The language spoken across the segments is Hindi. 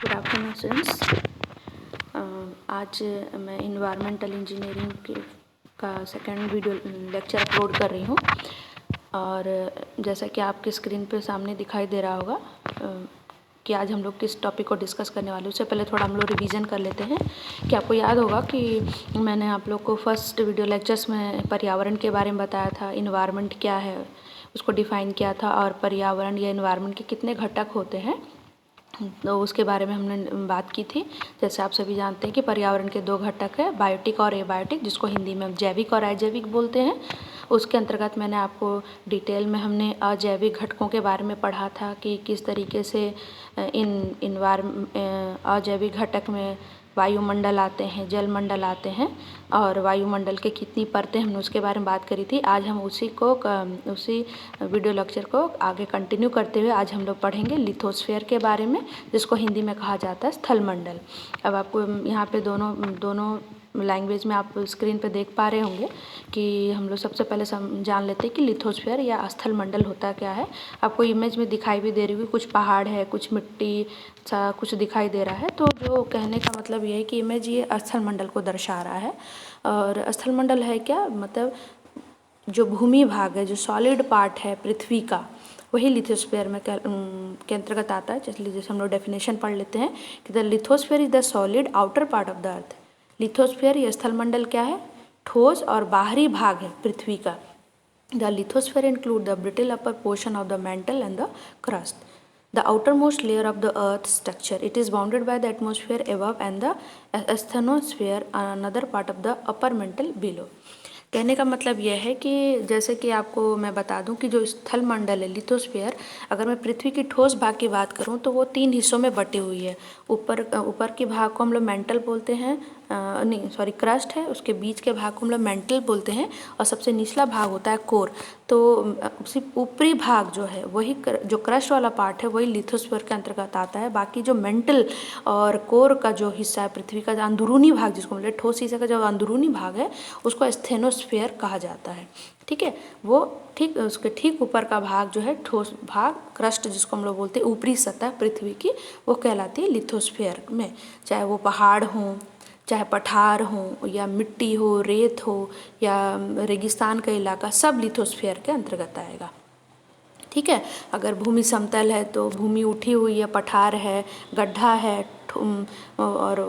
Good afternoon students. आज मैं इन्वायरमेंटल इंजीनियरिंग का सेकेंड वीडियो लेक्चर अपलोड कर रही हूँ और जैसा कि आपके स्क्रीन पे सामने दिखाई दे रहा होगा कि आज हम लोग किस टॉपिक को डिस्कस करने वाले हैं। उससे पहले थोड़ा हम लोग रिवीजन कर लेते हैं कि आपको याद होगा कि मैंने आप लोग को फर्स्ट वीडियो लेक्चर्स में पर्यावरण के बारे में बताया था, इन्वायरमेंट क्या है उसको डिफ़ाइन किया था और पर्यावरण या इन्वायरमेंट के कितने घटक होते हैं तो उसके बारे में हमने बात की थी। जैसे आप सभी जानते हैं कि पर्यावरण के दो घटक है, बायोटिक और एबायोटिक, जिसको हिंदी में जैविक और अजैविक बोलते हैं। उसके अंतर्गत मैंने आपको डिटेल में हमने अजैविक घटकों के बारे में पढ़ा था कि किस तरीके से अजैविक घटक में वायुमंडल आते हैं, जलमंडल आते हैं और वायुमंडल के कितनी परतें, हमने उसके बारे में बात करी थी। आज हम उसी वीडियो लेक्चर को आगे कंटिन्यू करते हुए आज हम लोग पढ़ेंगे लिथोस्फीयर के बारे में, जिसको हिंदी में कहा जाता है स्थलमंडल। अब आपको यहाँ पे दोनों लैंग्वेज में आप स्क्रीन पे देख पा रहे होंगे कि हम लोग सबसे पहले जान लेते हैं कि लिथोस्फीयर या स्थलमंडल होता क्या है। आपको इमेज में दिखाई भी दे रही होगी, कुछ पहाड़ है, कुछ मिट्टी सा कुछ दिखाई दे रहा है। तो जो कहने का मतलब ये है कि इमेज ये स्थलमंडल को दर्शा रहा है। और स्थलमंडल है क्या, मतलब जो भूमि भाग है, जो सॉलिड पार्ट है पृथ्वी का, वही लिथोस्फीयर में के अंतर्गत आता है। जैसे हम लोग डेफिनेशन पढ़ लेते हैं कि the lithosphere is the solid outer part of the earth. Lithosphere या स्थलमंडल क्या है, ठोस और बाहरी भाग है पृथ्वी का। The lithosphere include the brittle upper portion of the mental and the crust, the outermost layer of the earth structure. It is bounded by the atmosphere above and the asthenosphere, another part of the upper mantle below. कहने का मतलब यह है कि जैसे कि आपको मैं बता दूं कि जो स्थल मंडल है लिथोस्फीयर, अगर मैं पृथ्वी की ठोस भाग की बात करूं तो वो 3 हिस्सों में बटी हुई है। ऊपर के भाग को हम लोग मेंटल बोलते हैं, क्रस्ट है, उसके बीच के भाग को हम लोग मेंटल बोलते हैं और सबसे निचला भाग होता है कोर। तो सिर्फ ऊपरी भाग जो है वही जो क्रस्ट वाला पार्ट है वही लिथोस्फीयर के अंतर्गत आता है। बाकी जो मेंटल और कोर का जो हिस्सा है पृथ्वी का, जो अंदरूनी भाग जिसको मतलब ठोस हिस्से का जो अंदरूनी भाग है उसको स्थेनोस्फीयर कहा जाता है। ठीक है, वो ठीक उसके ठीक ऊपर का भाग जो है ठोस भाग, क्रस्ट जिसको हम लोग बोलते हैं, ऊपरी सतह पृथ्वी की, वो कहलाती है लिथोस्फीयर में। चाहे वो पहाड़ हों, चाहे पठार हो या मिट्टी हो, रेत हो या रेगिस्तान का इलाका, सब लिथोस्फीयर के अंतर्गत आएगा। ठीक है, अगर भूमि समतल है तो भूमि उठी हुई है, पठार है, गड्ढा है और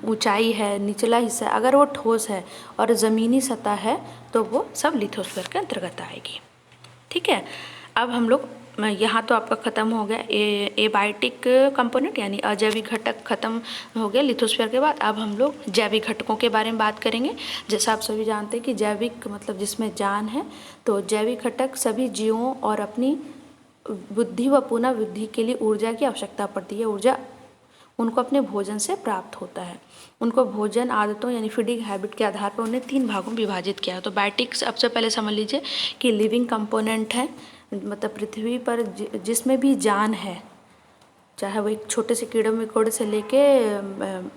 ऊंचाई है, निचला हिस्सा अगर वो ठोस है और ज़मीनी सतह है तो वो सब लिथोस्फीयर के अंतर्गत आएगी। ठीक है, अब हम लोग यहाँ तो आपका ख़त्म हो गया एबायोटिक कंपोनेंट यानी अजैविक घटक ख़त्म हो गया लिथोस्फीयर के बाद। अब हम लोग जैविक घटकों के बारे में बात करेंगे। जैसा आप सभी जानते हैं कि जैविक मतलब जिसमें जान है, तो जैविक घटक सभी जीवों और अपनी बुद्धि व पुनर्वृद्धि के लिए ऊर्जा की आवश्यकता पड़ती है। ऊर्जा उनको अपने भोजन से प्राप्त होता है। उनको भोजन आदतों यानी फीडिंग हैबिट के आधार पर उन्हें 3 भागों में विभाजित किया है। तो बायोटिक सबसे पहले समझ लीजिए कि लिविंग कंपोनेंट है, मतलब पृथ्वी पर जिसमें भी जान है, चाहे वो एक छोटे से कीड़े मकोड़े से लेके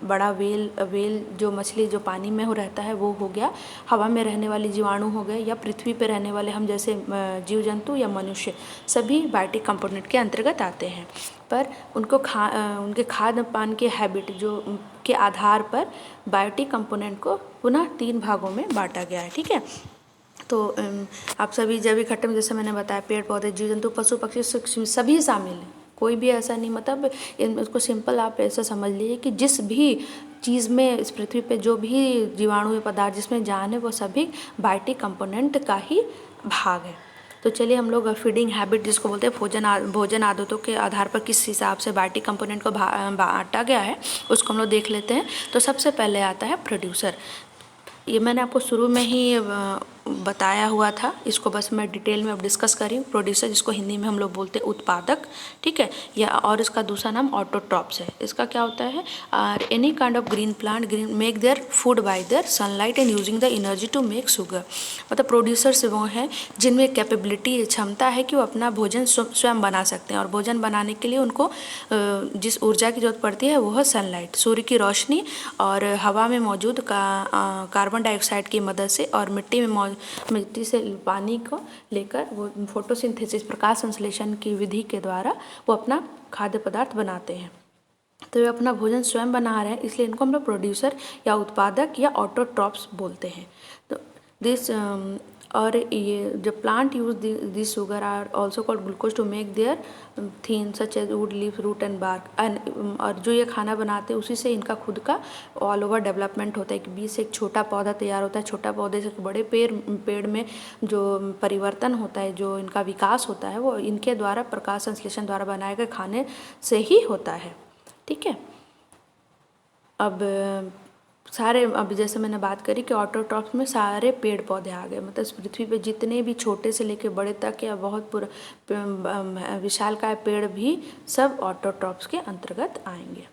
बड़ा वेल जो मछली जो पानी में हो रहता है वो हो गया, हवा में रहने वाले जीवाणु हो गए, या पृथ्वी पर रहने वाले हम जैसे जीव जंतु या मनुष्य, सभी बायोटिक कंपोनेंट के अंतर्गत आते हैं। पर उनको उनके खाद्य पान के हैबिट जो के आधार पर बायोटिक कंपोनेंट को पुनः 3 भागों में बांटा गया है। ठीक है, तो आप सभी जैविक घटक में जैसे मैंने बताया पेड़ पौधे, जीव जंतु, पशु पक्षी सभी शामिल हैं, कोई भी ऐसा नहीं। मतलब इसको सिंपल आप ऐसा समझ लीजिए कि जिस भी चीज़ में इस पृथ्वी पे जो भी जीवाणु या पदार्थ जिसमें जान है वो सभी बायोटिक कंपोनेंट का ही भाग है। तो चलिए हम लोग फीडिंग हैबिट जिसको बोलते हैं भोजन आदतों के आधार पर किस हिसाब से बायोटिक कंपोनेंट को बांटा गया है उसको हम लोग देख लेते हैं। तो सबसे पहले आता है प्रोड्यूसर। ये मैंने आपको शुरू में ही बताया हुआ था, इसको बस मैं डिटेल में अब डिस्कस कर रही हूँ। प्रोड्यूसर जिसको हिंदी में हम लोग बोलते हैं उत्पादक, ठीक है, या और इसका दूसरा नाम ऑटोट्रॉप्स है। इसका क्या होता है, any kind of green plant make their food by their sunlight and using the energy to make sugar. मतलब प्रोड्यूसर्स वो हैं जिनमें कैपेबिलिटी क्षमता है कि वो अपना भोजन स्वयं बना सकते हैं, और भोजन बनाने के लिए उनको जिस ऊर्जा की जरूरत पड़ती है वो है सनलाइट, सूर्य की रोशनी, और हवा में मौजूद कार्बन डाइऑक्साइड की मदद से, और मिट्टी से पानी को लेकर वो फोटोसिंथेसिस प्रकाश संश्लेषण की विधि के द्वारा वो अपना खाद्य पदार्थ बनाते हैं। तो ये अपना भोजन स्वयं बना रहे हैं, इसलिए इनको हम लोग प्रोड्यूसर या उत्पादक या ऑटोट्रॉप्स बोलते हैं। तो दिस और ये जो plant use this sugar are also called glucose to make their thin such as wood leaf root and bark and. और जो ये खाना बनाते हैं उसी से इनका खुद का ऑल ओवर डेवलपमेंट होता है कि बीज से एक छोटा पौधा तैयार होता है, छोटा पौधे से बड़े पेड़ में जो परिवर्तन होता है, जो इनका विकास होता है, वो इनके द्वारा प्रकाश संश्लेषण द्वारा बनाए गए खाने से ही होता है। ठीक है। अब जैसे मैंने बात करी कि ऑटोट्रॉप्स में सारे पेड़ पौधे आ गए, मतलब इस पृथ्वी पे जितने भी छोटे से लेके बड़े तक या बहुत पूरा विशालकाय पेड़ भी सब ऑटोट्रॉप्स के अंतर्गत आएंगे।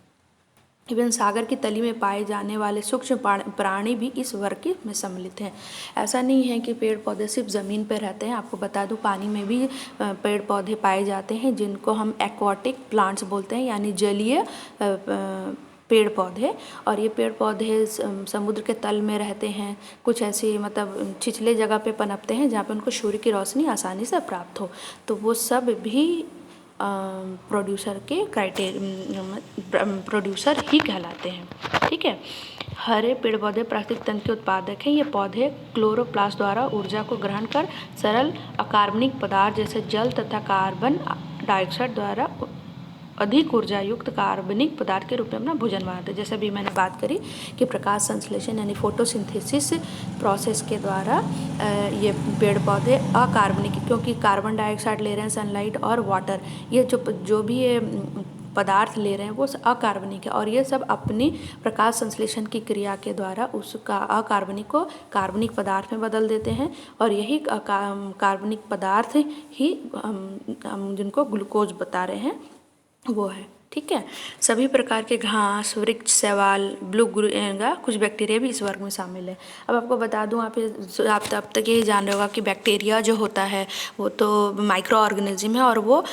इवन सागर की तली में पाए जाने वाले सूक्ष्म प्राणी भी इस वर्ग में सम्मिलित हैं। ऐसा नहीं है कि पेड़ पौधे सिर्फ ज़मीन पर रहते हैं, आपको बता दूं पानी में भी पेड़ पौधे पाए जाते हैं जिनको हम एक्वाटिक प्लांट्स बोलते हैं, यानी जलीय पेड़ पौधे। और ये पेड़ पौधे समुद्र के तल में रहते हैं, कुछ ऐसी मतलब छिछले जगह पे पनपते हैं जहाँ पे उनको सूर्य की रोशनी आसानी से प्राप्त हो। तो वो सब भी प्रोड्यूसर के प्रोड्यूसर ही कहलाते हैं। ठीक है। हरे पेड़ पौधे प्राकृतिक तंत्र के उत्पादक हैं। ये पौधे क्लोरोप्लास्ट द्वारा ऊर्जा को ग्रहण कर सरल अकार्बनिक पदार्थ जैसे जल तथा कार्बन डाइऑक्साइड द्वारा अधिक ऊर्जा युक्त कार्बनिक पदार्थ के रूप में अपना भोजन बनाते हैं। जैसे अभी मैंने बात करी कि प्रकाश संश्लेषण यानी फोटोसिंथेसिस प्रोसेस के द्वारा ये पेड़ पौधे अकार्बनिक, क्योंकि कार्बन डाइऑक्साइड ले रहे हैं, सनलाइट और वाटर, ये जो भी ये पदार्थ ले रहे हैं वो अकार्बनिक है, और ये सब अपनी प्रकाश संश्लेषण की क्रिया के द्वारा उसका अकार्बनिक को कार्बनिक पदार्थ में बदल देते हैं, और यही कार्बनिक पदार्थ ही हम जिनको ग्लूकोज बता रहे हैं वो है। ठीक है। सभी प्रकार के घास, वृक्ष, शैवाल, ब्लूग्रीगा, कुछ बैक्टीरिया भी इस वर्ग में शामिल है। अब आपको बता दूं, आप अब तक यही जान रहे होगा कि बैक्टीरिया जो होता है वो तो माइक्रो ऑर्गेनिज्म है और वो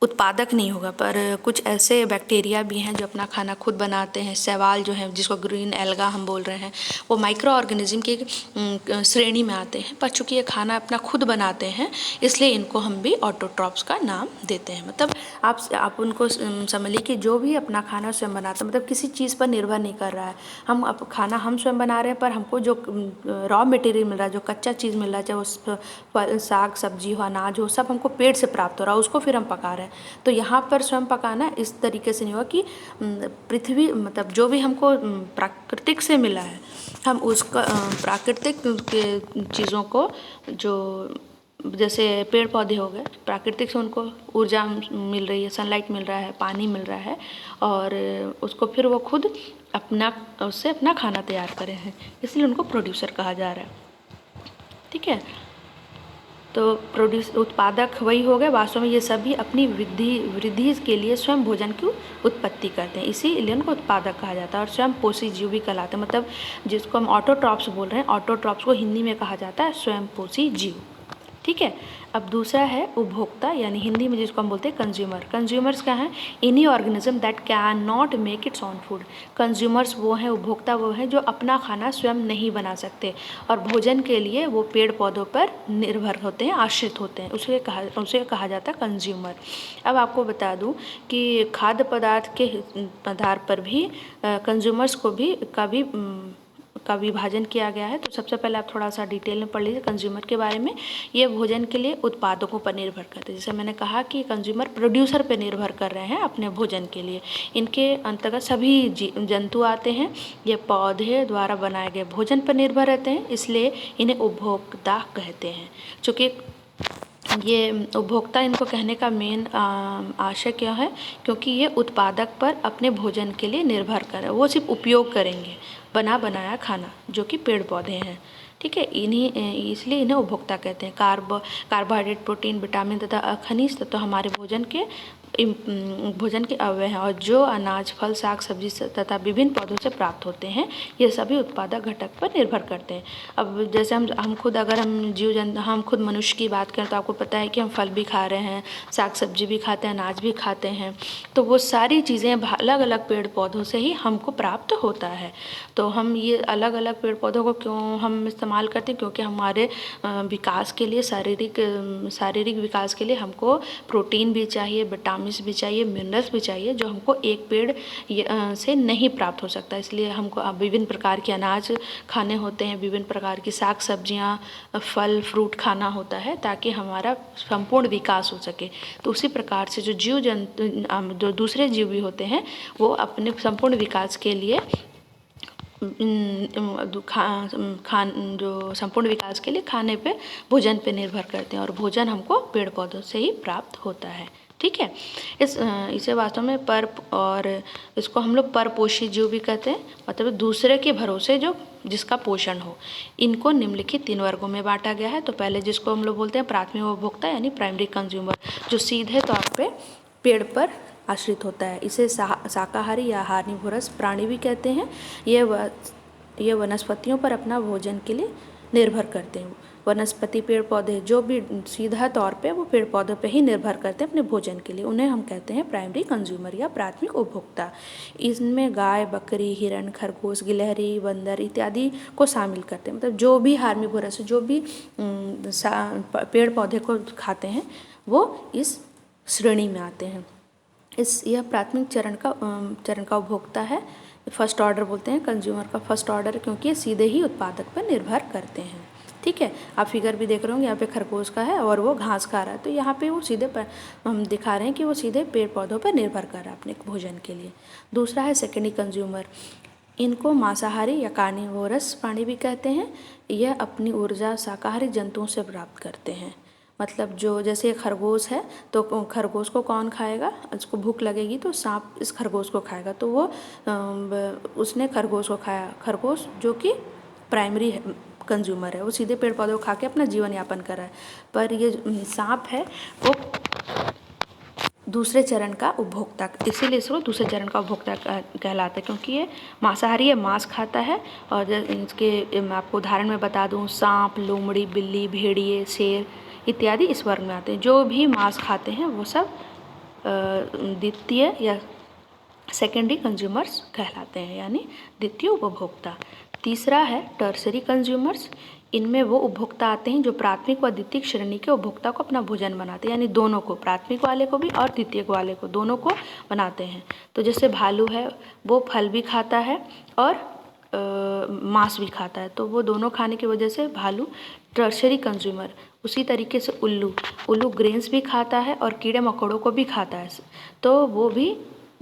उत्पादक नहीं होगा, पर कुछ ऐसे बैक्टीरिया भी हैं जो अपना खाना खुद बनाते हैं। शैवाल जो है जिसको ग्रीन एल्गा हम बोल रहे हैं, वो माइक्रो ऑर्गेनिज्म की श्रेणी में आते हैं, पर चूँकि ये खाना अपना खुद बनाते हैं इसलिए इनको हम भी ऑटोट्रॉप्स का नाम देते हैं। मतलब आप उनको समझ लीजिए कि जो भी अपना खाना स्वयं बनाता है, मतलब किसी चीज़ पर निर्भर नहीं कर रहा है। हम खाना हम स्वयं बना रहे हैं, पर हमको जो रॉ मटेरियल मिल रहा है, जो कच्चा चीज़ मिल रहा है, चाहे वो साग सब्जी हो, अनाज हो, सब हमको पेड़ से प्राप्त हो रहा है, उसको फिर हम पका रहे हैं। तो यहाँ पर स्वयं पकाना इस तरीके से नहीं होगा कि पृथ्वी मतलब जो भी हमको प्राकृतिक से मिला है, हम उसका प्राकृतिक के चीज़ों को, जो जैसे पेड़ पौधे हो गए, प्राकृतिक से उनको ऊर्जा मिल रही है, सनलाइट मिल रहा है, पानी मिल रहा है, और उसको फिर वो खुद उससे अपना खाना तैयार करे हैं, इसलिए उनको प्रोड्यूसर कहा जा रहा है। ठीक है। तो उत्पादक वही हो गए। वास्तव में ये सभी अपनी वृद्धि के लिए स्वयं भोजन की उत्पत्ति करते हैं, इसीलिए उनको उत्पादक कहा जाता है। और स्वयं पोषी जीव भी कहलाते हैं, मतलब जिसको हम ऑटोट्रॉप्स बोल रहे हैं, ऑटोट्रॉप्स को हिंदी में कहा जाता है स्वयं पोषी जीव। ठीक है। अब दूसरा है उपभोक्ता, यानी हिंदी में जिसको हम बोलते हैं कंज्यूमर। कंज्यूमर्स क्या हैं? Any organism that can not make its own food. Consumers वो हैं, उपभोक्ता वो हैं जो अपना खाना स्वयं नहीं बना सकते और भोजन के लिए वो पेड़ पौधों पर निर्भर होते हैं, आश्रित होते हैं, उसे कहा जाता है कंज्यूमर। अब आपको बता दूं कि खाद्य पदार्थ के आधार पर भी कंज्यूमर्स को भी का विभाजन किया गया है। तो सबसे पहले आप थोड़ा सा डिटेल में पढ़ लीजिए कंज्यूमर के बारे में। ये भोजन के लिए उत्पादकों पर निर्भर करते हैं। जैसे मैंने कहा कि कंज्यूमर प्रोड्यूसर पर निर्भर कर रहे हैं अपने भोजन के लिए। इनके अंतर्गत सभी जंतु आते हैं। ये पौधे द्वारा बनाए गए भोजन पर निर्भर रहते हैं, इसलिए इन्हें उपभोक्ता कहते हैं। चूँकि ये उपभोक्ता इनको कहने का मेन आशय क्या है, क्योंकि ये उत्पादक पर अपने भोजन के लिए निर्भर कर, वो सिर्फ उपयोग करेंगे बनाया खाना जो कि पेड़ पौधे हैं। ठीक है। इसलिए इन्हें उपभोक्ता कहते हैं। कार्बोहाइड्रेट, प्रोटीन, विटामिन तथा खनिज तत्व हमारे भोजन के अवयव हैं, और जो अनाज, फल, साग सब्जी तथा विभिन्न पौधों से प्राप्त होते हैं, ये सभी उत्पादक घटक पर निर्भर करते हैं। अब जैसे हम खुद अगर हम खुद मनुष्य की बात करें तो आपको पता है कि हम फल भी खा रहे हैं, साग सब्जी भी खाते हैं, अनाज भी खाते हैं। तो वो सारी चीज़ें अलग अलग पेड़ पौधों से ही हमको प्राप्त होता है। तो हम ये अलग अलग पेड़ पौधों को क्यों हम इस्तेमाल करते हैं? क्योंकि हमारे विकास के लिए, शारीरिक विकास के लिए हमको प्रोटीन भी चाहिए, विटामिन आमिष भी चाहिए, मिनरल्स भी चाहिए, जो हमको एक पेड़ से नहीं प्राप्त हो सकता। इसलिए हमको विभिन्न प्रकार के अनाज खाने होते हैं, विभिन्न प्रकार की साग सब्जियाँ, फल फ्रूट खाना होता है, ताकि हमारा संपूर्ण विकास हो सके। तो उसी प्रकार से जो जीव जंतु, जो दूसरे जीव भी होते हैं, वो अपने संपूर्ण विकास के लिए जो संपूर्ण विकास के लिए खाने पे, भोजन पे निर्भर करते हैं, और भोजन हमको पेड़ पौधों से ही प्राप्त होता है। ठीक है। इसे वास्तव में और इसको हम लोग परपोषी जीव भी कहते हैं, मतलब दूसरे के भरोसे जो जिसका पोषण हो। इनको निम्नलिखित 3 वर्गों में बांटा गया है। तो पहले जिसको हम लोग बोलते हैं प्राथमिक उपभोक्ता यानी प्राइमरी कंज्यूमर, जो सीधे तौर पे पेड़ पर आश्रित होता है। इसे शाकाहारी या हार्निवोरस प्राणी भी कहते हैं। ये वनस्पतियों पर अपना भोजन के लिए निर्भर करते हैं। वनस्पति पेड़ पौधे जो भी सीधा तौर पे वो पेड़ पौधों पे ही निर्भर करते हैं अपने भोजन के लिए, उन्हें हम कहते हैं प्राइमरी कंज्यूमर या प्राथमिक उपभोक्ता। इसमें गाय, बकरी, हिरण, खरगोश, गिलहरी, बंदर इत्यादि को शामिल करते हैं। मतलब जो भी हार्निवोरस, जो भी पेड़ पौधे को खाते हैं, वो इस श्रेणी में आते हैं। यह प्राथमिक चरण का उपभोक्ता है। फर्स्ट ऑर्डर बोलते हैं कंज्यूमर का फर्स्ट ऑर्डर, क्योंकि ये सीधे ही उत्पादक पर निर्भर करते हैं। ठीक है। आप फिगर भी देख रहे होंगे, यहाँ पे खरगोश का है और वो घास खा रहा है, तो यहाँ पे वो सीधे हम दिखा रहे हैं कि वो सीधे पेड़ पौधों पर निर्भर कर रहा है अपने भोजन के लिए। दूसरा है सेकेंडरी कंज्यूमर। इनको मांसाहारी या कार्निवोरस प्राणी भी कहते हैं। यह अपनी ऊर्जा शाकाहारी जंतुओं से प्राप्त करते हैं। मतलब जो जैसे खरगोश है, तो खरगोश को कौन खाएगा? उसको भूख लगेगी तो सांप इस खरगोश को खाएगा, तो वो उसने खरगोश को खाया। खरगोश जो कि प्राइमरी कंज्यूमर है, वो सीधे पेड़ पौधों को खा के अपना जीवन यापन कर रहा है। पर ये सांप है वो दूसरे चरण का उपभोक्ता, इसीलिए इसको दूसरे चरण का उपभोक्ता कहलाता है, क्योंकि ये मांसाहारी है, मांस खाता है। और इसके मैं आपको उदाहरण में बता दूँ, सांप, लोमड़ी, बिल्ली, भेड़िए, शेर इत्यादि इस वर्ग में आते हैं। जो भी मांस खाते हैं वो सब द्वितीय या सेकेंडरी कंज्यूमर्स कहलाते हैं, यानी द्वितीय उपभोक्ता। तीसरा है टर्सरी कंज्यूमर्स। इनमें वो उपभोक्ता आते हैं जो प्राथमिक व द्वितीय श्रेणी के उपभोक्ता को अपना भोजन बनाते हैं, यानी दोनों को, प्राथमिक वाले को भी और द्वितीय वाले को, दोनों को बनाते हैं। तो जैसे भालू है, वो फल भी खाता है और मांस भी खाता है, तो वो दोनों खाने की वजह से भालू टर्शरी कंज्यूमर। उसी तरीके से उल्लू ग्रेन्स भी खाता है और कीड़े मकोड़ों को भी खाता है, तो वो भी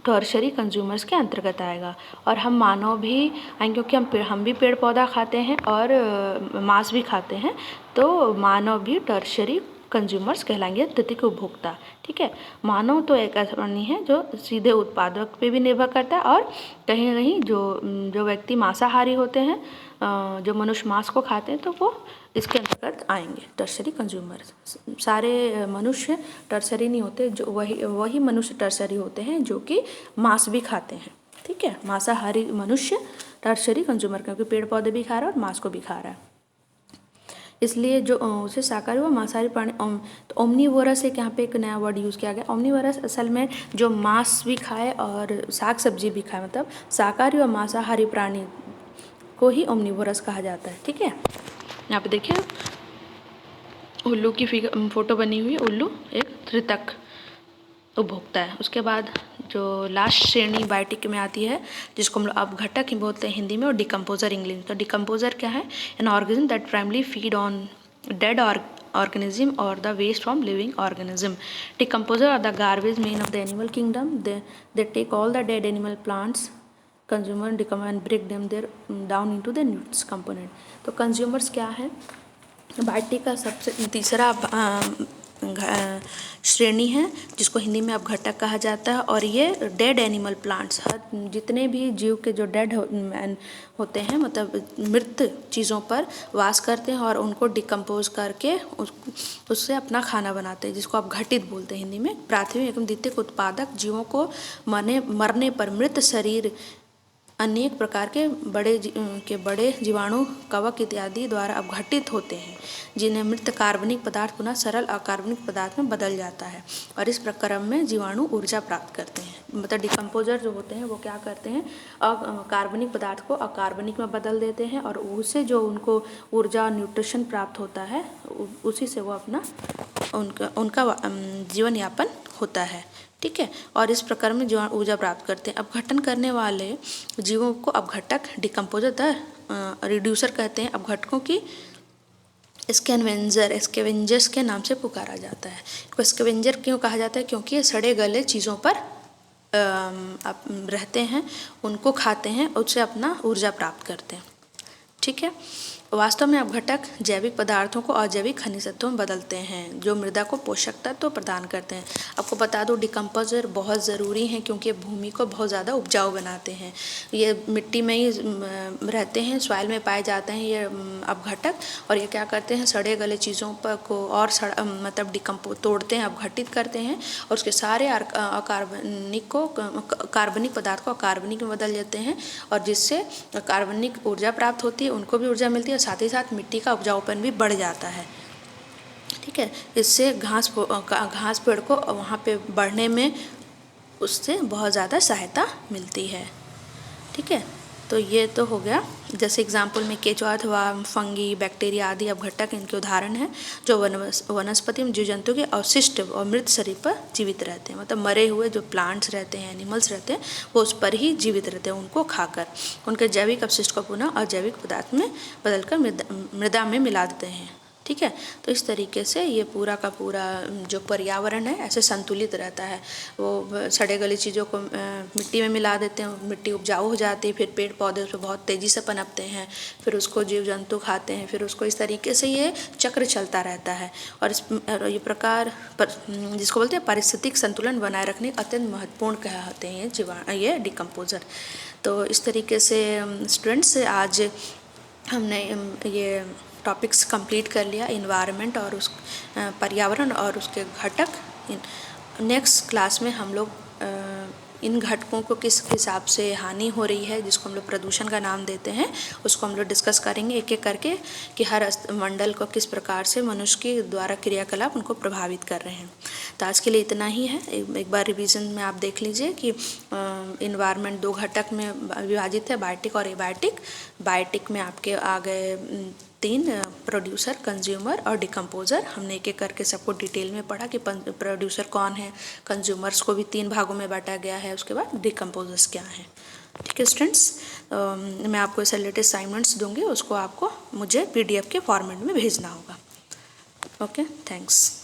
टर्शरी कंज्यूमर्स के अंतर्गत आएगा। और हम मानव भी आएंगे, क्योंकि हम भी पेड़ पौधा खाते हैं और मांस भी खाते हैं, तो मानव भी टर्शरी कंज्यूमर्स कहलाएंगे, द्वितीयक उपभोक्ता। ठीक है। मानव तो एक ऐसा प्राणी है जो सीधे उत्पादक पे भी निर्भर करता है, और कहीं ना कहीं जो व्यक्ति मांसाहारी होते हैं, जो मनुष्य मांस को खाते हैं, तो वो इसके अंतर्गत आएंगे, टर्शरी कंज्यूमर्स। सारे मनुष्य टर्शरी नहीं होते, जो वही मनुष्य टर्शरी होते हैं जो कि मांस भी खाते हैं। ठीक है। मांसाहारी मनुष्य टर्शरी कंज्यूमर, क्योंकि पेड़ पौधे भी खा रहा है और मांस को भी खा रहा है, इसलिए जो उसे शाकाहारी व मांसाहारी प्राणी। तो ओमनीवोरस एक यहाँ पे एक नया वर्ड यूज़ किया गया। ओमनीवोरस असल में जो मांस भी खाए और साग सब्जी भी खाए, मतलब शाकाहारी व मांसाहारी प्राणी को ही ओमनीवोरस कहा जाता है। ठीक है। यहाँ पे देखिए उल्लू की फोटो बनी हुई है। उल्लू एक तृतक उपभोक्ता है। उसके बाद जो लास्ट श्रेणी बायोटिक में आती है, जिसको हम लोग अपघटक ही बोलते हैं हिंदी में, और डिकम्पोजर इंग्लिश। तो डिकम्पोजर क्या है? An organism that primarily feed on dead organism or the waste from living organism. Decomposer are the garbage men of the animal kingdom. They take all the dead animal plants, consumer decompose and break them down into the nutrients component. तो consumers क्या है? बायोटिक का सबसे तीसरा श्रेणी है, जिसको हिंदी में अपघटक कहा जाता है। और ये डेड एनिमल प्लांट्स, जितने भी जीव के जो डेड होते हैं, मतलब मृत चीज़ों पर वास करते हैं और उनको डिकम्पोज करके उससे अपना खाना बनाते हैं, जिसको अपघटित बोलते हैं हिंदी में। प्राथमिक एवं द्वितीयक उत्पादक जीवों को मरने पर मृत शरीर अनेक प्रकार के बड़े जीवाणु, कवक इत्यादि द्वारा अपघटित होते हैं, जिन्हें मृत कार्बनिक पदार्थ पुनः सरल अकार्बनिक पदार्थ में बदल जाता है, और इस प्रक्रम में जीवाणु ऊर्जा प्राप्त करते हैं। मतलब डिकम्पोजर जो होते हैं वो क्या करते हैं? कार्बनिक पदार्थ को अकार्बनिक में बदल देते हैं, और उससे जो उनको ऊर्जा और न्यूट्रिशन प्राप्त होता है, उसी से वो अपना उनका जीवन यापन होता है, ठीक है। और इस प्रकार में जो ऊर्जा प्राप्त करते हैं। अपघटन करने वाले जीवों को अपघटक डिकम्पोजर रिड्यूसर कहते हैं। अपघटकों की स्कैवेंजर्स के नाम से पुकारा जाता है। इसको स्कैवेंजर क्यों कहा जाता है? क्योंकि ये सड़े गले चीज़ों पर रहते हैं, उनको खाते हैं, उससे अपना ऊर्जा प्राप्त करते हैं, ठीक है। वास्तव में अपघटक जैविक पदार्थों को अजैविक खनिज तत्वों में बदलते हैं जो मृदा को पोषक तत्व प्रदान करते हैं। आपको बता दो डिकम्पोजर बहुत ज़रूरी हैं क्योंकि भूमि को बहुत ज़्यादा उपजाऊ बनाते हैं। ये मिट्टी में ही रहते हैं, सॉइल में पाए जाते हैं ये अपघटक, और ये क्या करते हैं सड़े गले चीज़ों पर को और मतलब तोड़ते हैं, अपघटित करते हैं और उसके सारे कार्बनिक पदार्थ को अकार्बनिक में बदल देते हैं और जिससे कार्बनिक ऊर्जा प्राप्त होती है, उनको भी ऊर्जा मिलती है, साथ ही साथ मिट्टी का उपजाऊपन भी बढ़ जाता है, ठीक है। इससे घास पेड़ को वहाँ पे बढ़ने में उससे बहुत ज़्यादा सहायता मिलती है, ठीक है। तो ये तो हो गया, जैसे एग्जाम्पल में केंचुआ अथवा फंगी, बैक्टीरिया आदि अपघटक इनके उदाहरण हैं जो वनस्पति में जीव जंतु के अवशिष्ट और मृत शरीर पर जीवित रहते हैं। मतलब मरे हुए जो प्लांट्स रहते हैं, एनिमल्स रहते हैं, वो उस पर ही जीवित रहते हैं, उनको खाकर उनके जैविक अपशिष्ट को पुनः अजैविक पदार्थ में बदलकर मृदा में मिला देते हैं, ठीक है। तो इस तरीके से ये पूरा का पूरा जो पर्यावरण है ऐसे संतुलित रहता है। वो सड़े गली चीज़ों को मिट्टी में मिला देते हैं, मिट्टी उपजाऊ हो जाती है, फिर पेड़ पौधे उसमें बहुत तेज़ी से पनपते हैं, फिर उसको जीव जंतु खाते हैं, फिर उसको इस तरीके से ये चक्र चलता रहता है। और ये प्रकार जिसको बोलते हैं पारिस्थितिक संतुलन बनाए रखने अत्यंत महत्वपूर्ण कहते हैं ये डिकम्पोजर। तो इस तरीके से स्टूडेंट्स आज हमने ये टॉपिक्स कंप्लीट कर लिया, इन्वायरमेंट और उस पर्यावरण और उसके घटक। नेक्स्ट क्लास में हम लोग इन घटकों को किस हिसाब से हानि हो रही है, जिसको हम लोग प्रदूषण का नाम देते हैं, उसको हम लोग डिस्कस करेंगे एक एक करके कि हर मंडल को किस प्रकार से मनुष्य के द्वारा क्रियाकलाप उनको प्रभावित कर रहे हैं। तो आज के लिए इतना ही है। एक बार रिवीजन में आप देख लीजिए कि इन्वायरमेंट 2 घटक में विभाजित है, बायोटिक और एबायोटिक। बायोटिक में आपके आ गए 3 प्रोड्यूसर, कंज्यूमर और डिकम्पोजर। हमने एक एक करके सबको डिटेल में पढ़ा कि प्रोड्यूसर कौन है, कंज्यूमर्स को भी 3 भागों में बांटा गया है, उसके बाद डिकम्पोजर्स क्या हैं, ठीक है स्टूडेंट्स। मैं आपको ऐसे लेटेस्ट असाइनमेंट्स दूंगी, उसको आपको मुझे PDF के फॉर्मेट में भेजना होगा। Okay, thanks.